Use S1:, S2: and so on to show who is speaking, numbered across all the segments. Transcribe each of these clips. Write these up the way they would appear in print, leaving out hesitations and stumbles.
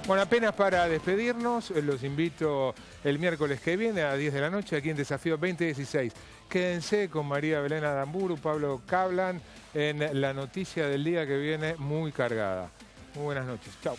S1: Bueno, apenas para despedirnos, los invito el miércoles que viene a 10 de la noche aquí en Desafío 2016. Quédense con María Belén Aramburu, Pablo Kaplan en la noticia del día que viene muy cargada. Muy buenas noches. Chau.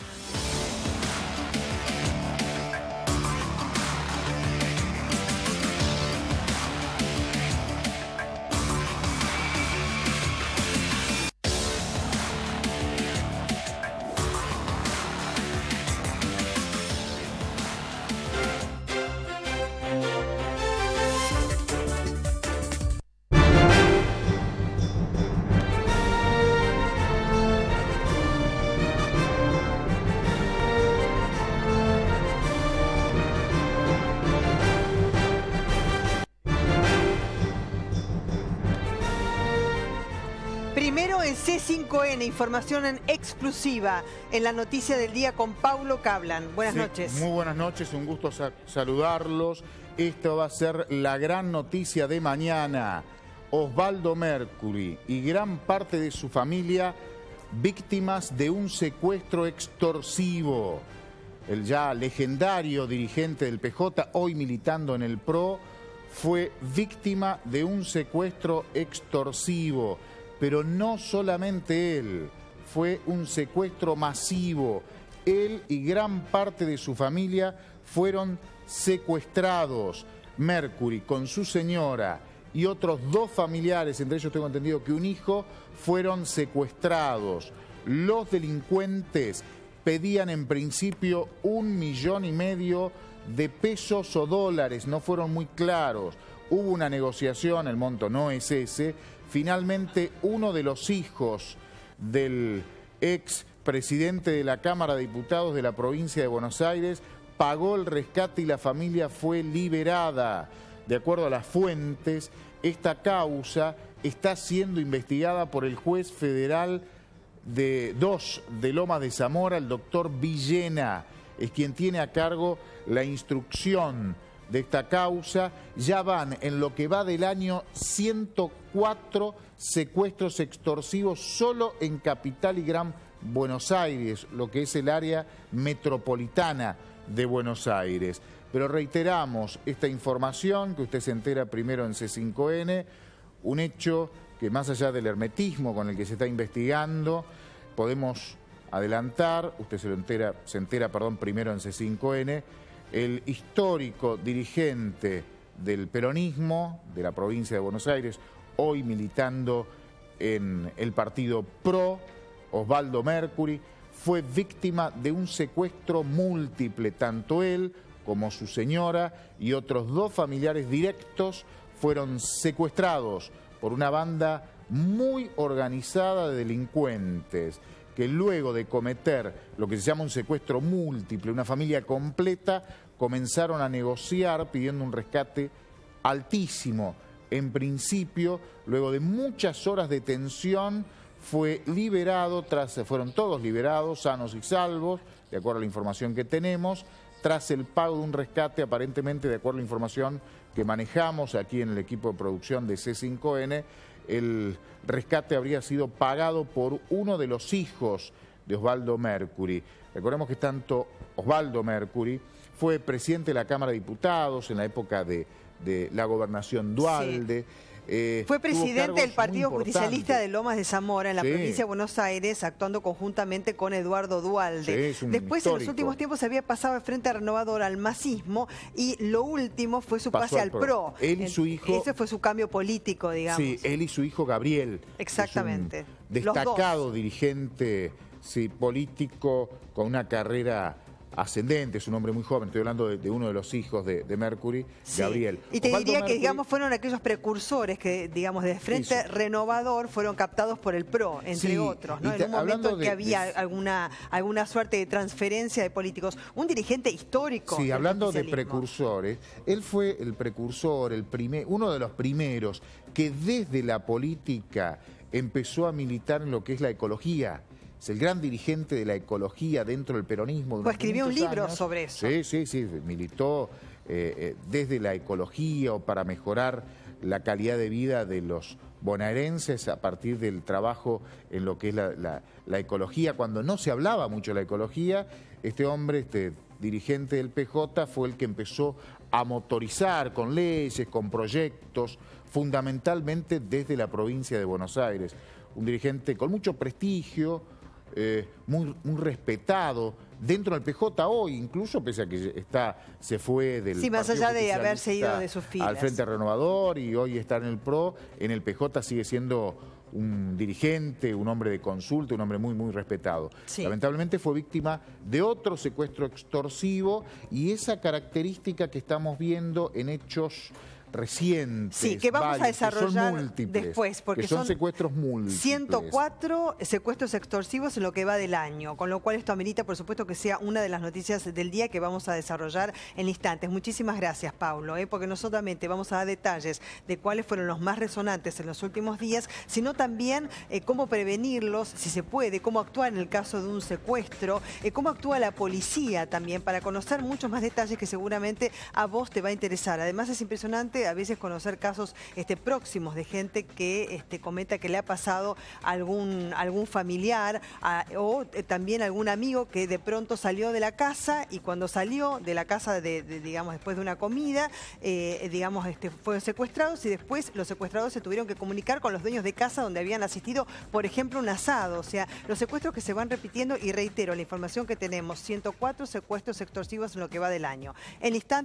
S2: Primero en C5N, información en exclusiva en la noticia del día con Paulo Kaplan. Buenas noches.
S3: Muy buenas noches, un gusto saludarlos. Esto va a ser la gran noticia de mañana. Osvaldo Mercury y gran parte de su familia víctimas de un secuestro extorsivo. El ya legendario dirigente del PJ, hoy militando en el PRO, fue víctima de un secuestro extorsivo. Pero no solamente él, fue un secuestro masivo. Él y gran parte de su familia fueron secuestrados. Mercury con su señora y otros 2 familiares, entre ellos tengo entendido que un hijo, fueron secuestrados. Los delincuentes pedían en principio 1,5 millones de pesos o dólares, no fueron muy claros. Hubo una negociación, el monto no es ese. Finalmente, uno de los hijos del ex presidente de la Cámara de Diputados de la provincia de Buenos Aires pagó el rescate y la familia fue liberada. De acuerdo a las fuentes, esta causa está siendo investigada por el juez federal de Lomas de Zamora, el doctor Villena, es quien tiene a cargo la instrucción de esta causa. Ya van, en lo que va del año, 104 secuestros extorsivos solo en Capital y Gran Buenos Aires, lo que es el área metropolitana de Buenos Aires. Pero reiteramos esta información que usted se entera primero en C5N, un hecho que más allá del hermetismo con el que se está investigando, podemos adelantar, usted se entera primero en C5N, el histórico dirigente del peronismo de la provincia de Buenos Aires, hoy militando en el partido PRO, Osvaldo Mercury, fue víctima de un secuestro múltiple. Tanto él como su señora y otros 2 familiares directos fueron secuestrados por una banda muy organizada de delincuentes que luego de cometer lo que se llama un secuestro múltiple, una familia completa, comenzaron a negociar pidiendo un rescate altísimo. En principio, luego de muchas horas de tensión, fue liberado, fueron todos liberados, sanos y salvos, de acuerdo a la información que tenemos, tras el pago de un rescate, aparentemente, de acuerdo a la información que manejamos aquí en el equipo de producción de C5N, el rescate habría sido pagado por uno de los hijos de Osvaldo Mercury. Recordemos que tanto Osvaldo Mercury fue presidente de la Cámara de Diputados en la época de la gobernación Duhalde.
S2: Sí. Fue presidente del Partido Justicialista de Lomas de Zamora en la provincia de Buenos Aires, actuando conjuntamente con Eduardo Duhalde. Después, en los últimos tiempos, se había pasado de Frente Renovador al masismo y lo último fue su pase al PRO.
S3: Él y su hijo.
S2: Ese fue su cambio político, digamos.
S3: Sí, él y su hijo Gabriel.
S2: Exactamente.
S3: Destacado dirigente político con una carrera ascendente, es un hombre muy joven, estoy hablando de uno de los hijos de Mercury, sí. Gabriel.
S2: Y te diría que, digamos, fueron aquellos precursores que, digamos, de Frente Renovador fueron captados por el PRO, entre otros, ¿no? En un momento en que había alguna suerte de transferencia de políticos. Un dirigente histórico.
S3: Sí, hablando de precursores, él fue el precursor, uno de los primeros que desde la política empezó a militar en lo que es la ecología. Es el gran dirigente de la ecología dentro del peronismo.
S2: Pues escribió un libro sobre eso.
S3: Sí, militó desde la ecología o para mejorar la calidad de vida de los bonaerenses a partir del trabajo en lo que es la ecología. Cuando no se hablaba mucho de la ecología, este hombre, dirigente del PJ, fue el que empezó a motorizar con leyes, con proyectos, fundamentalmente desde la provincia de Buenos Aires. Un dirigente con mucho prestigio, muy respetado dentro del PJ hoy, incluso pese a que se fue del
S2: sí, más allá de haberse ido de sus filas
S3: al Frente Renovador y hoy está en el PRO, en el PJ sigue siendo un dirigente, un hombre de consulta, un hombre muy respetado. Sí. Lamentablemente fue víctima de otro secuestro extorsivo y esa característica que estamos viendo en hechos recientes,
S2: sí, que vamos a desarrollar después, porque
S3: son secuestros múltiples.
S2: 104 secuestros extorsivos en lo que va del año, con lo cual esto amerita, por supuesto, que sea una de las noticias del día que vamos a desarrollar en instantes. Muchísimas gracias, Paulo, porque no solamente vamos a dar detalles de cuáles fueron los más resonantes en los últimos días, sino también cómo prevenirlos, si se puede, cómo actuar en el caso de un secuestro, cómo actúa la policía también, para conocer muchos más detalles que seguramente a vos te va a interesar. Además, es impresionante a veces conocer casos próximos de gente que comenta que le ha pasado a algún familiar o también algún amigo que de pronto salió de la casa y cuando salió de la casa, digamos, después de una comida, digamos, fueron secuestrados y después los secuestradores se tuvieron que comunicar con los dueños de casa donde habían asistido, por ejemplo, un asado. O sea, los secuestros que se van repitiendo y reitero, la información que tenemos, 104 secuestros extorsivos en lo que va del año. En instante